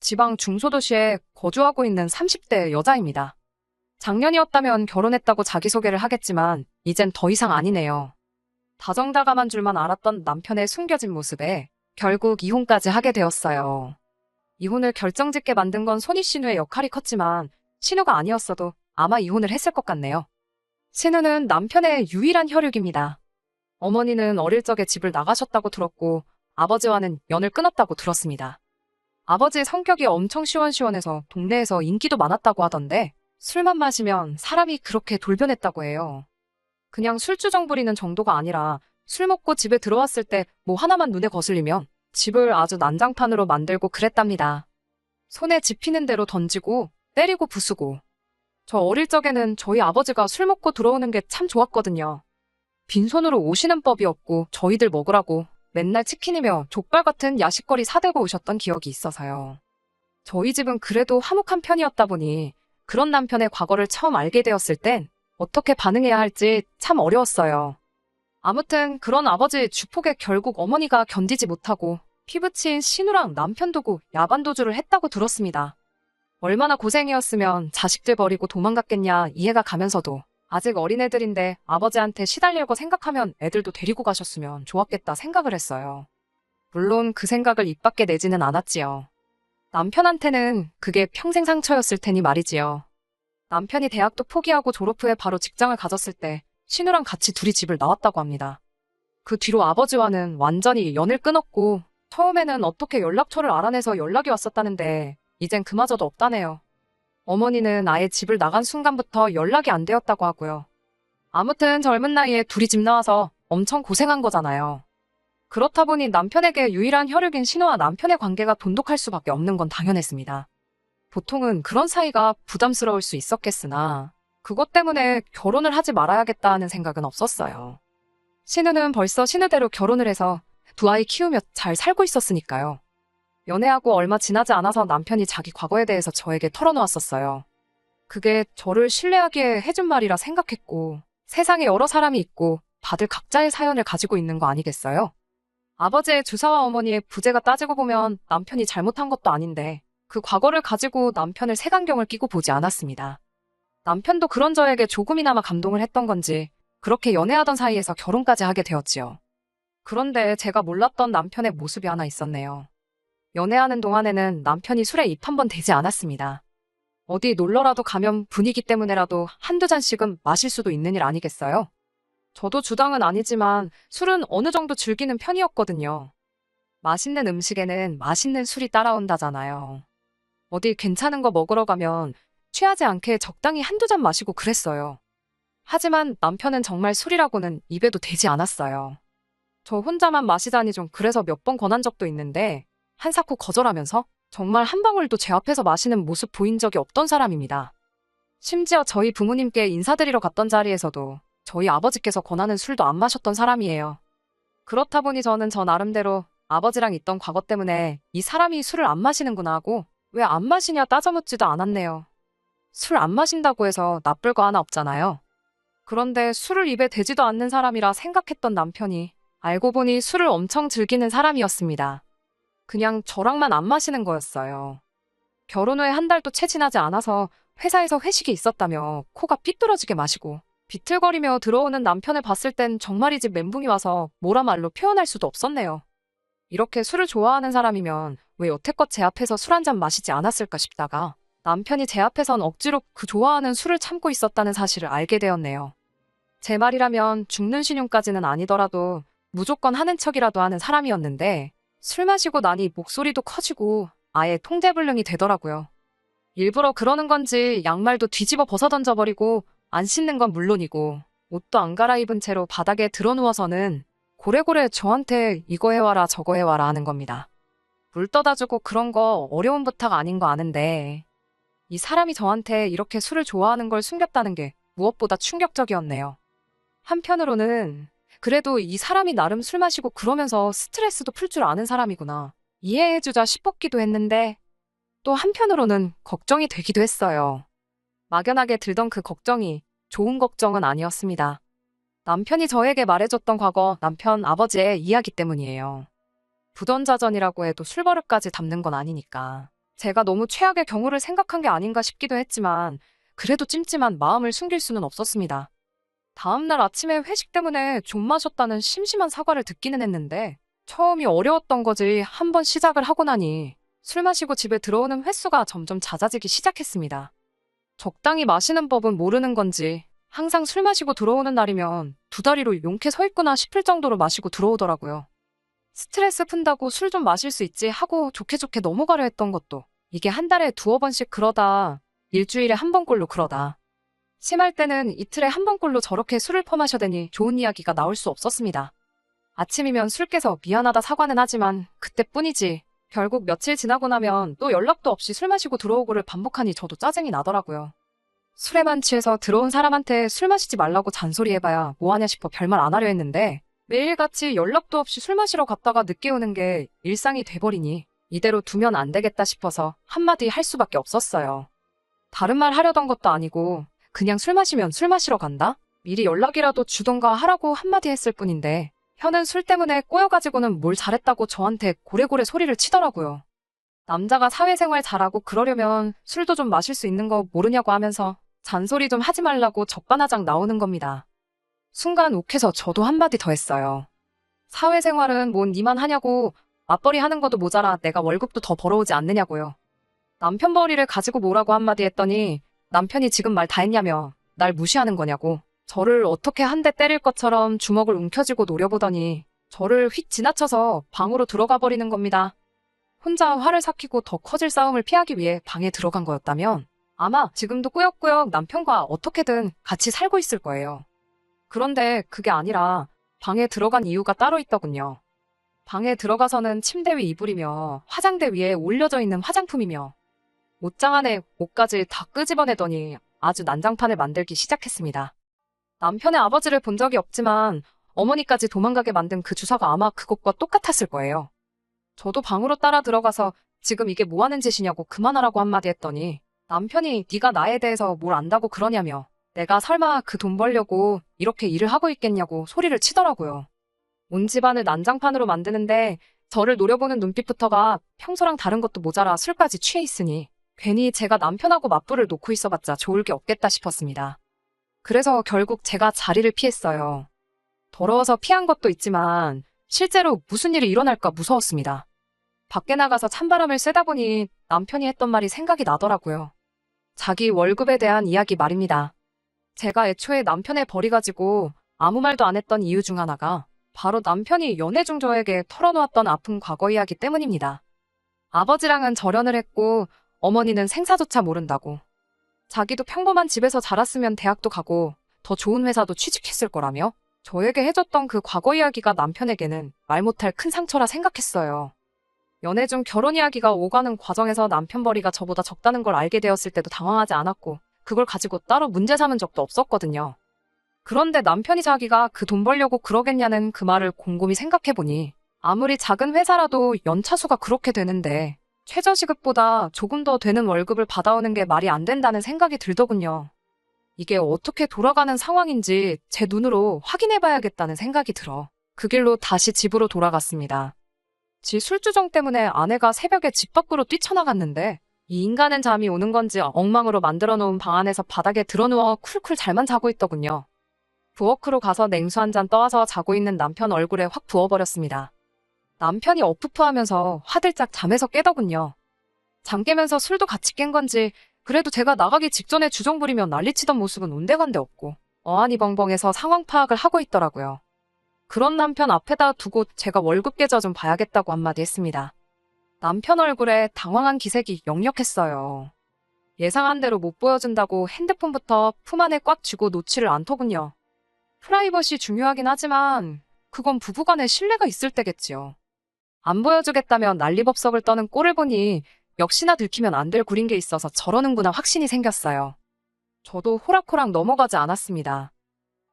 지방 중소도시에 거주하고 있는 30대 여자입니다. 작년이었다면 결혼했다고 자기소개를 하겠지만 이젠 더 이상 아니네요. 다정다감한 줄만 알았던 남편의 숨겨진 모습에 결국 이혼까지 하게 되었어요. 이혼을 결정짓게 만든 건 손희 신우의 역할이 컸지만 신우가 아니었어도 아마 이혼을 했을 것 같네요. 신우는 남편의 유일한 혈육입니다. 어머니는 어릴 적에 집을 나가셨다고 들었고 아버지와는 연을 끊었다고 들었습니다. 아버지의 성격이 엄청 시원시원해서 동네에서 인기도 많았다고 하던데 술만 마시면 사람이 그렇게 돌변했다고 해요. 그냥 술주정 부리는 정도가 아니라 술 먹고 집에 들어왔을 때 뭐 하나만 눈에 거슬리면 집을 아주 난장판으로 만들고 그랬답니다. 손에 집히는 대로 던지고 때리고 부수고. 저 어릴 적에는 저희 아버지가 술 먹고 들어오는 게 참 좋았거든요. 빈손으로 오시는 법이 없고 저희들 먹으라고 맨날 치킨이며 족발 같은 야식거리 사들고 오셨던 기억이 있어서요. 저희 집은 그래도 화목한 편이었다 보니 그런 남편의 과거를 처음 알게 되었을 땐 어떻게 반응해야 할지 참 어려웠어요. 아무튼 그런 아버지의 주폭에 결국 어머니가 견디지 못하고 피부치인 신우랑 남편 두고 야반도주를 했다고 들었습니다. 얼마나 고생이었으면 자식들 버리고 도망갔겠냐 이해가 가면서도 아직 어린애들인데 아버지한테 시달릴 거 생각하면 애들도 데리고 가셨으면 좋았겠다 생각을 했어요. 물론 그 생각을 입 밖에 내지는 않았지요. 남편한테는 그게 평생 상처였을 테니 말이지요. 남편이 대학도 포기하고 졸업 후에 바로 직장을 가졌을 때 신우랑 같이 둘이 집을 나왔다고 합니다. 그 뒤로 아버지와는 완전히 연을 끊었고 처음에는 어떻게 연락처를 알아내서 연락이 왔었다는데 이젠 그마저도 없다네요. 어머니는 아예 집을 나간 순간부터 연락이 안 되었다고 하고요. 아무튼 젊은 나이에 둘이 집 나와서 엄청 고생한 거잖아요. 그렇다 보니 남편에게 유일한 혈육인 신우와 남편의 관계가 돈독할 수밖에 없는 건 당연했습니다. 보통은 그런 사이가 부담스러울 수 있었겠으나 그것 때문에 결혼을 하지 말아야겠다 하는 생각은 없었어요. 신우는 벌써 신우대로 결혼을 해서 두 아이 키우며 잘 살고 있었으니까요. 연애하고 얼마 지나지 않아서 남편이 자기 과거에 대해서 저에게 털어놓았었어요. 그게 저를 신뢰하게 해준 말이라 생각했고 세상에 여러 사람이 있고 다들 각자의 사연을 가지고 있는 거 아니겠어요? 아버지의 주사와 어머니의 부재가 따지고 보면 남편이 잘못한 것도 아닌데 그 과거를 가지고 남편을 색안경을 끼고 보지 않았습니다. 남편도 그런 저에게 조금이나마 감동을 했던 건지 그렇게 연애하던 사이에서 결혼까지 하게 되었지요. 그런데 제가 몰랐던 남편의 모습이 하나 있었네요. 연애하는 동안에는 남편이 술에 입 한 번 대지 않았습니다. 어디 놀러라도 가면 분위기 때문에라도 한두 잔씩은 마실 수도 있는 일 아니겠어요? 저도 주당은 아니지만 술은 어느 정도 즐기는 편이었거든요. 맛있는 음식에는 맛있는 술이 따라온다잖아요. 어디 괜찮은 거 먹으러 가면 취하지 않게 적당히 한두 잔 마시고 그랬어요. 하지만 남편은 정말 술이라고는 입에도 대지 않았어요. 저 혼자만 마시자니 좀 그래서 몇 번 권한 적도 있는데 한사코 거절하면서 정말 한 방울도 제 앞에서 마시는 모습 보인 적이 없던 사람입니다. 심지어 저희 부모님께 인사드리러 갔던 자리에서도 저희 아버지께서 권하는 술도 안 마셨던 사람이에요. 그렇다 보니 저는 저 나름대로 아버지랑 있던 과거 때문에 이 사람이 술을 안 마시는구나 하고 왜 안 마시냐 따져묻지도 않았네요. 술 안 마신다고 해서 나쁠 거 하나 없잖아요. 그런데 술을 입에 대지도 않는 사람이라 생각했던 남편이 알고 보니 술을 엄청 즐기는 사람이었습니다. 그냥 저랑만 안 마시는 거였어요. 결혼 후에 한 달도 채 지나지 않아서 회사에서 회식이 있었다며 코가 삐뚤어지게 마시고 비틀거리며 들어오는 남편을 봤을 땐 정말이지 멘붕이 와서 뭐라 말로 표현할 수도 없었네요. 이렇게 술을 좋아하는 사람이면 왜 여태껏 제 앞에서 술 한 잔 마시지 않았을까 싶다가 남편이 제 앞에선 억지로 그 좋아하는 술을 참고 있었다는 사실을 알게 되었네요. 제 말이라면 죽는 신용까지는 아니더라도 무조건 하는 척이라도 하는 사람이었는데 술 마시고 나니 목소리도 커지고 아예 통제불능이 되더라고요. 일부러 그러는 건지 양말도 뒤집어 벗어 던져버리고 안 씻는 건 물론이고 옷도 안 갈아입은 채로 바닥에 드러누워서는 고래고래 저한테 이거 해와라 저거 해와라 하는 겁니다. 물 떠다 주고 그런 거 어려운 부탁 아닌 거 아는데 이 사람이 저한테 이렇게 술을 좋아하는 걸 숨겼다는 게 무엇보다 충격적이었네요. 한편으로는 그래도 이 사람이 나름 술 마시고 그러면서 스트레스도 풀 줄 아는 사람이구나 이해해주자 싶었기도 했는데 또 한편으로는 걱정이 되기도 했어요. 막연하게 들던 그 걱정이 좋은 걱정은 아니었습니다. 남편이 저에게 말해줬던 과거 남편 아버지의 이야기 때문이에요. 부전자전이라고 해도 술버릇까지 담는 건 아니니까. 제가 너무 최악의 경우를 생각한 게 아닌가 싶기도 했지만 그래도 찜찜한 마음을 숨길 수는 없었습니다. 다음날 아침에 회식 때문에 좀 마셨다는 심심한 사과를 듣기는 했는데 처음이 어려웠던 거지 한 번 시작을 하고 나니 술 마시고 집에 들어오는 횟수가 점점 잦아지기 시작했습니다. 적당히 마시는 법은 모르는 건지 항상 술 마시고 들어오는 날이면 두 다리로 용케 서 있구나 싶을 정도로 마시고 들어오더라고요. 스트레스 푼다고 술 좀 마실 수 있지 하고 좋게 좋게 넘어가려 했던 것도 이게 한 달에 두어 번씩 그러다 일주일에 한 번꼴로 그러다 심할 때는 이틀에 한 번꼴로 저렇게 술을 퍼마셔대니 좋은 이야기가 나올 수 없었습니다. 아침이면 술 깨서 미안하다 사과는 하지만 그때뿐이지 결국 며칠 지나고 나면 또 연락도 없이 술 마시고 들어오고를 반복하니 저도 짜증이 나더라고요. 술에만 취해서 들어온 사람한테 술 마시지 말라고 잔소리해봐야 뭐하냐 싶어 별말 안 하려 했는데 매일같이 연락도 없이 술 마시러 갔다가 늦게 오는 게 일상이 돼버리니 이대로 두면 안 되겠다 싶어서 한마디 할 수밖에 없었어요. 다른 말 하려던 것도 아니고 그냥 술 마시면 술 마시러 간다? 미리 연락이라도 주던가 하라고 한마디 했을 뿐인데 현은 술 때문에 꼬여가지고는 뭘 잘했다고 저한테 고래고래 소리를 치더라고요. 남자가 사회생활 잘하고 그러려면 술도 좀 마실 수 있는 거 모르냐고 하면서 잔소리 좀 하지 말라고 적반하장 나오는 겁니다. 순간 욱해서 저도 한마디 더 했어요. 사회생활은 뭔 니만 하냐고 맞벌이 하는 것도 모자라 내가 월급도 더 벌어오지 않느냐고요. 남편 벌이를 가지고 뭐라고 한마디 했더니 남편이 지금 말 다 했냐며 날 무시하는 거냐고 저를 어떻게 한 대 때릴 것처럼 주먹을 움켜쥐고 노려보더니 저를 휙 지나쳐서 방으로 들어가 버리는 겁니다. 혼자 화를 삭히고 더 커질 싸움을 피하기 위해 방에 들어간 거였다면 아마 지금도 꾸역꾸역 남편과 어떻게든 같이 살고 있을 거예요. 그런데 그게 아니라 방에 들어간 이유가 따로 있더군요. 방에 들어가서는 침대 위 이불이며 화장대 위에 올려져 있는 화장품이며 옷장 안에 옷까지 다 끄집어내더니 아주 난장판을 만들기 시작했습니다. 남편의 아버지를 본 적이 없지만 어머니까지 도망가게 만든 그 주사가 아마 그것과 똑같았을 거예요. 저도 방으로 따라 들어가서 지금 이게 뭐 하는 짓이냐고 그만하라고 한마디 했더니 남편이 네가 나에 대해서 뭘 안다고 그러냐며 내가 설마 그 돈 벌려고 이렇게 일을 하고 있겠냐고 소리를 치더라고요. 온 집안을 난장판으로 만드는데 저를 노려보는 눈빛부터가 평소랑 다른 것도 모자라 술까지 취해 있으니 괜히 제가 남편하고 맞불을 놓고 있어봤자 좋을 게 없겠다 싶었습니다. 그래서 결국 제가 자리를 피했어요. 더러워서 피한 것도 있지만 실제로 무슨 일이 일어날까 무서웠습니다. 밖에 나가서 찬바람을 쐬다 보니 남편이 했던 말이 생각이 나더라고요. 자기 월급에 대한 이야기 말입니다. 제가 애초에 남편의 벌이 가지고 아무 말도 안 했던 이유 중 하나가 바로 남편이 연애 중 저에게 털어놓았던 아픈 과거 이야기 때문입니다. 아버지랑은 절연을 했고 어머니는 생사조차 모른다고. 자기도 평범한 집에서 자랐으면 대학도 가고 더 좋은 회사도 취직했을 거라며 저에게 해줬던 그 과거 이야기가 남편에게는 말 못할 큰 상처라 생각했어요. 연애 중 결혼 이야기가 오가는 과정에서 남편 벌이가 저보다 적다는 걸 알게 되었을 때도 당황하지 않았고 그걸 가지고 따로 문제 삼은 적도 없었거든요. 그런데 남편이 자기가 그 돈 벌려고 그러겠냐는 그 말을 곰곰이 생각해보니 아무리 작은 회사라도 연차수가 그렇게 되는데 최저시급보다 조금 더 되는 월급을 받아오는 게 말이 안 된다는 생각이 들더군요. 이게 어떻게 돌아가는 상황인지 제 눈으로 확인해봐야겠다는 생각이 들어 그 길로 다시 집으로 돌아갔습니다. 지 술주정 때문에 아내가 새벽에 집 밖으로 뛰쳐나갔는데 이 인간은 잠이 오는 건지 엉망으로 만들어 놓은 방 안에서 바닥에 드러누워 쿨쿨 잘만 자고 있더군요. 부엌으로 가서 냉수 한 잔 떠와서 자고 있는 남편 얼굴에 확 부어버렸습니다. 남편이 어프프하면서 화들짝 잠에서 깨더군요. 잠 깨면서 술도 같이 깬 건지 그래도 제가 나가기 직전에 주정 부리며 난리치던 모습은 온데간데 없고 어안이 벙벙해서 상황 파악을 하고 있더라고요. 그런 남편 앞에다 두고 제가 월급 계좌 좀 봐야겠다고 한마디 했습니다. 남편 얼굴에 당황한 기색이 역력했어요. 예상한 대로 못 보여준다고 핸드폰부터 품 안에 꽉 쥐고 놓지를 않더군요. 프라이버시 중요하긴 하지만 그건 부부간에 신뢰가 있을 때겠지요. 안 보여주겠다면 난리법석을 떠는 꼴을 보니 역시나 들키면 안 될 굴인 게 있어서 저러는구나 확신이 생겼어요. 저도 호락호락 넘어가지 않았습니다.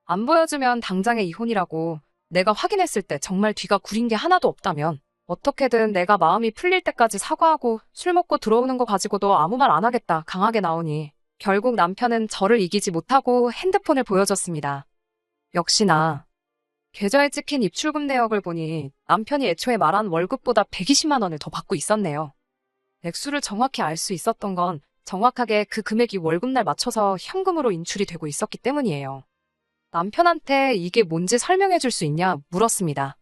안 보여주면 당장의 이혼이라고 내가 확인했을 때 정말 뒤가 구린 게 하나도 없다면 어떻게든 내가 마음이 풀릴 때까지 사과하고 술 먹고 들어오는 거 가지고도 아무 말 안 하겠다 강하게 나오니 결국 남편은 저를 이기지 못하고 핸드폰을 보여줬습니다. 역시나 계좌에 찍힌 입출금 내역을 보니 남편이 애초에 말한 월급보다 120만 원을 더 받고 있었네요. 액수를 정확히 알 수 있었던 건 정확하게 그 금액이 월급날 맞춰서 현금으로 인출이 되고 있었기 때문이에요. 남편한테 이게 뭔지 설명해 줄 수 있냐 물었습니다.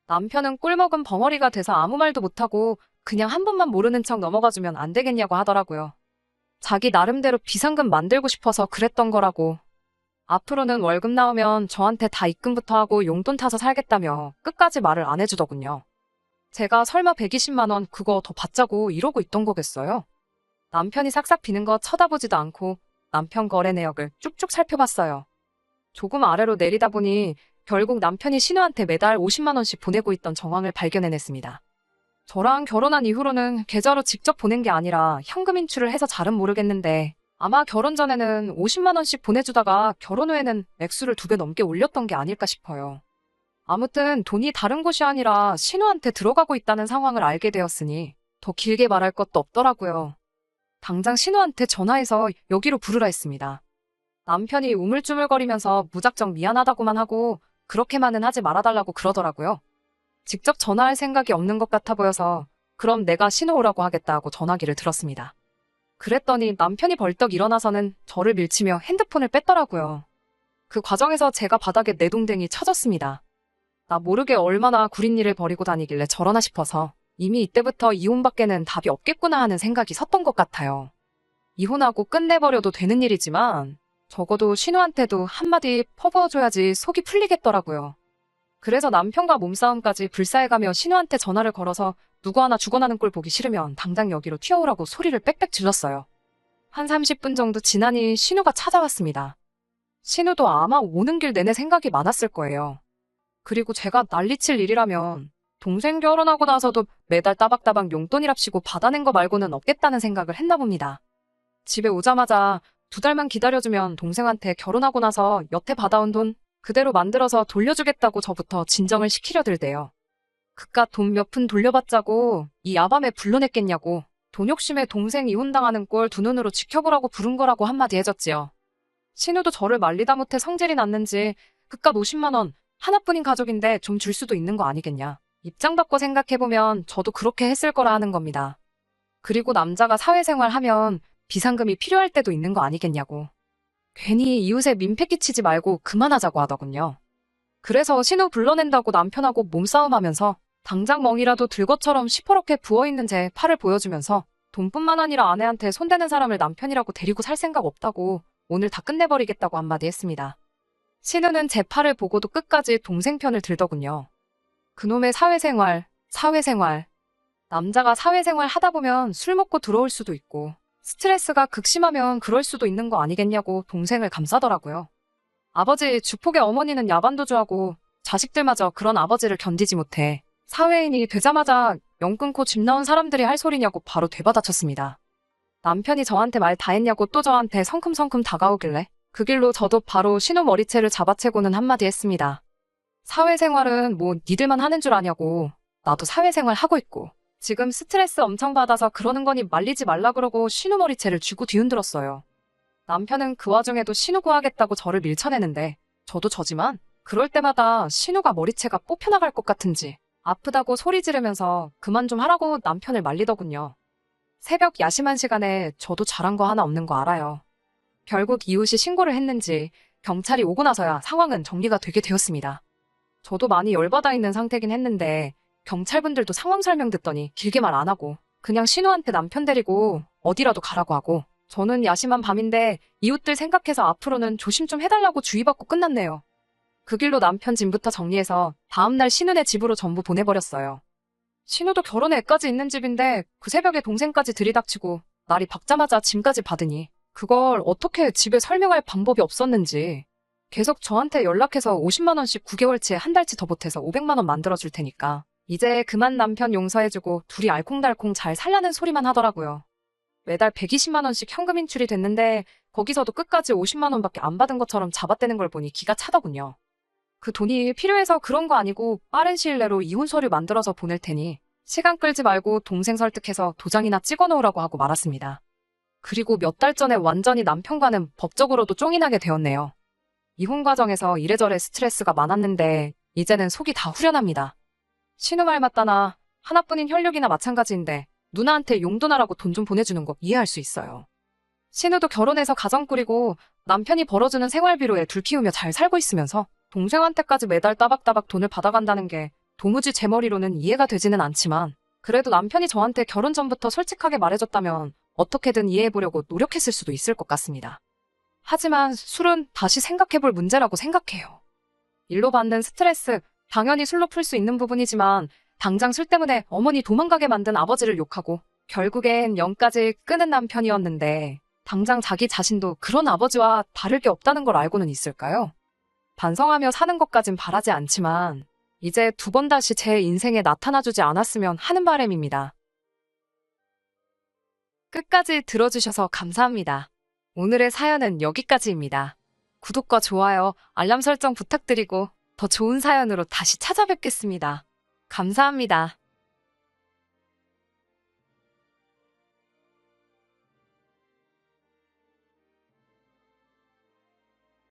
남편은 꿀먹은 벙어리가 돼서 아무 말도 못하고 그냥 한 번만 모르는 척 넘어가주면 안 되겠냐고 하더라고요. 자기 나름대로 비상금 만들고 싶어서 그랬던 거라고. 앞으로는 월급 나오면 저한테 다 입금부터 하고 용돈 타서 살겠다며 끝까지 말을 안 해주더군요. 제가 설마 120만 원 그거 더 받자고 이러고 있던 거겠어요? 남편이 싹싹 비는 거 쳐다보지도 않고 남편 거래 내역을 쭉쭉 살펴봤어요. 조금 아래로 내리다 보니 결국 남편이 신우한테 매달 50만 원씩 보내고 있던 정황을 발견해냈습니다. 저랑 결혼한 이후로는 계좌로 직접 보낸 게 아니라 현금 인출을 해서 잘은 모르겠는데 아마 결혼 전에는 50만 원씩 보내주다가 결혼 후에는 액수를 2배 넘게 올렸던 게 아닐까 싶어요. 아무튼 돈이 다른 곳이 아니라 신우한테 들어가고 있다는 상황을 알게 되었으니 더 길게 말할 것도 없더라고요. 당장 신우한테 전화해서 여기로 부르라 했습니다. 남편이 우물쭈물거리면서 무작정 미안하다고만 하고 그렇게만은 하지 말아달라고 그러더라고요. 직접 전화할 생각이 없는 것 같아 보여서 그럼 내가 신우 오라고 하겠다 하고 전화기를 들었습니다. 그랬더니 남편이 벌떡 일어나서는 저를 밀치며 핸드폰을 뺐더라고요. 그 과정에서 제가 바닥에 내동댕이 쳐졌습니다. 나 모르게 얼마나 구린 일을 벌이고 다니길래 저러나 싶어서 이미 이때부터 이혼밖에는 답이 없겠구나 하는 생각이 섰던 것 같아요. 이혼하고 끝내버려도 되는 일이지만 적어도 신우한테도 한마디 퍼부어줘야지 속이 풀리겠더라고요. 그래서 남편과 몸싸움까지 불사해가며 신우한테 전화를 걸어서 누구 하나 죽어나는 꼴 보기 싫으면 당장 여기로 튀어오라고 소리를 빽빽 질렀어요. 한 30분 정도 지나니 신우가 찾아왔습니다. 신우도 아마 오는 길 내내 생각이 많았을 거예요. 그리고 제가 난리칠 일이라면 동생 결혼하고 나서도 매달 따박따박 용돈이랍시고 받아낸 거 말고는 없겠다는 생각을 했나 봅니다. 집에 오자마자 2달만 기다려주면 동생한테 결혼하고 나서 여태 받아온 돈 그대로 만들어서 돌려주겠다고 저부터 진정을 시키려 들대요. 그깟 돈 몇 푼 돌려받자고 이 야밤에 불러냈겠냐고 돈 욕심에 동생 이혼당하는 꼴 두 눈으로 지켜보라고 부른 거라고 한마디 해줬지요. 신우도 저를 말리다 못해 성질이 났는지 그깟 50만 원 하나뿐인 가족인데 좀 줄 수도 있는 거 아니겠냐. 입장 바꿔 생각해보면 저도 그렇게 했을 거라 하는 겁니다. 그리고 남자가 사회생활 하면 비상금이 필요할 때도 있는 거 아니겠냐고. 괜히 이웃에 민폐 끼치지 말고 그만하자고 하더군요. 그래서 신우 불러낸다고 남편하고 몸싸움하면서 당장 멍이라도 들 것처럼 시퍼렇게 부어있는 제 팔을 보여주면서 돈뿐만 아니라 아내한테 손대는 사람을 남편이라고 데리고 살 생각 없다고 오늘 다 끝내버리겠다고 한마디 했습니다. 신우는 제 팔을 보고도 끝까지 동생 편을 들더군요. 그놈의 사회생활. 남자가 사회생활 하다 보면 술 먹고 들어올 수도 있고 스트레스가 극심하면 그럴 수도 있는 거 아니겠냐고 동생을 감싸더라고요. 아버지 주폭의 어머니는 야반도주하고 자식들마저 그런 아버지를 견디지 못해 사회인이 되자마자 영 끊고 집 나온 사람들이 할 소리냐고 바로 되받아쳤습니다. 남편이 저한테 말 다 했냐고 또 저한테 성큼성큼 다가오길래 그 길로 저도 바로 신우 머리채를 잡아채고는 한마디 했습니다. 사회생활은 뭐 니들만 하는 줄 아냐고. 나도 사회생활 하고 있고 지금 스트레스 엄청 받아서 그러는 거니 말리지 말라 그러고 신우 머리채를 쥐고 뒤흔들었어요. 남편은 그 와중에도 신우 구하겠다고 저를 밀쳐내는데 저도 저지만 그럴 때마다 신우가 머리채가 뽑혀나갈 것 같은지 아프다고 소리 지르면서 그만 좀 하라고 남편을 말리더군요. 새벽 야심한 시간에 저도 잘한 거 하나 없는 거 알아요. 결국 이웃이 신고를 했는지 경찰이 오고 나서야 상황은 정리가 되게 되었습니다. 저도 많이 열받아 있는 상태긴 했는데 경찰분들도 상황 설명 듣더니 길게 말 안 하고 그냥 신우한테 남편 데리고 어디라도 가라고 하고 저는 야심한 밤인데 이웃들 생각해서 앞으로는 조심 좀 해달라고 주의받고 끝났네요. 그 길로 남편 짐부터 정리해서 다음날 신우네 집으로 전부 보내버렸어요. 신우도 결혼에 애까지 있는 집인데 그 새벽에 동생까지 들이닥치고 날이 밝자마자 짐까지 받으니 그걸 어떻게 집에 설명할 방법이 없었는지 계속 저한테 연락해서 50만 원씩 9개월치에 한 달치 더 보태서 500만 원 만들어줄 테니까 이제 그만 남편 용서해주고 둘이 알콩달콩 잘 살라는 소리만 하더라고요. 매달 120만 원씩 현금 인출이 됐는데 거기서도 끝까지 50만 원밖에 안 받은 것처럼 잡아떼는 걸 보니 기가 차더군요. 그 돈이 필요해서 그런 거 아니고 빠른 시일 내로 이혼 서류 만들어서 보낼 테니 시간 끌지 말고 동생 설득해서 도장이나 찍어놓으라고 하고 말았습니다. 그리고 몇 달 전에 완전히 남편과는 법적으로도 쫑이 나게 되었네요. 이혼 과정에서 이래저래 스트레스가 많았는데 이제는 속이 다 후련합니다. 신우 말 맞다나 하나뿐인 혈육이나 마찬가지인데 누나한테 용돈하라고 돈 좀 보내주는 거 이해할 수 있어요. 신우도 결혼해서 가정 꾸리고 남편이 벌어주는 생활비로 애 둘 키우며 잘 살고 있으면서 동생한테까지 매달 따박따박 돈을 받아간다는 게 도무지 제 머리로는 이해가 되지는 않지만 그래도 남편이 저한테 결혼 전부터 솔직하게 말해줬다면 어떻게든 이해해보려고 노력했을 수도 있을 것 같습니다. 하지만 술은 다시 생각해볼 문제라고 생각해요. 일로 받는 스트레스, 당연히 술로 풀 수 있는 부분이지만 당장 술 때문에 어머니 도망가게 만든 아버지를 욕하고 결국엔 영까지 끄는 남편이었는데 당장 자기 자신도 그런 아버지와 다를 게 없다는 걸 알고는 있을까요? 반성하며 사는 것까진 바라지 않지만 이제 두 번 다시 제 인생에 나타나주지 않았으면 하는 바람입니다. 끝까지 들어주셔서 감사합니다. 오늘의 사연은 여기까지입니다. 구독과 좋아요, 알람 설정 부탁드리고 더 좋은 사연으로 다시 찾아뵙겠습니다. 감사합니다.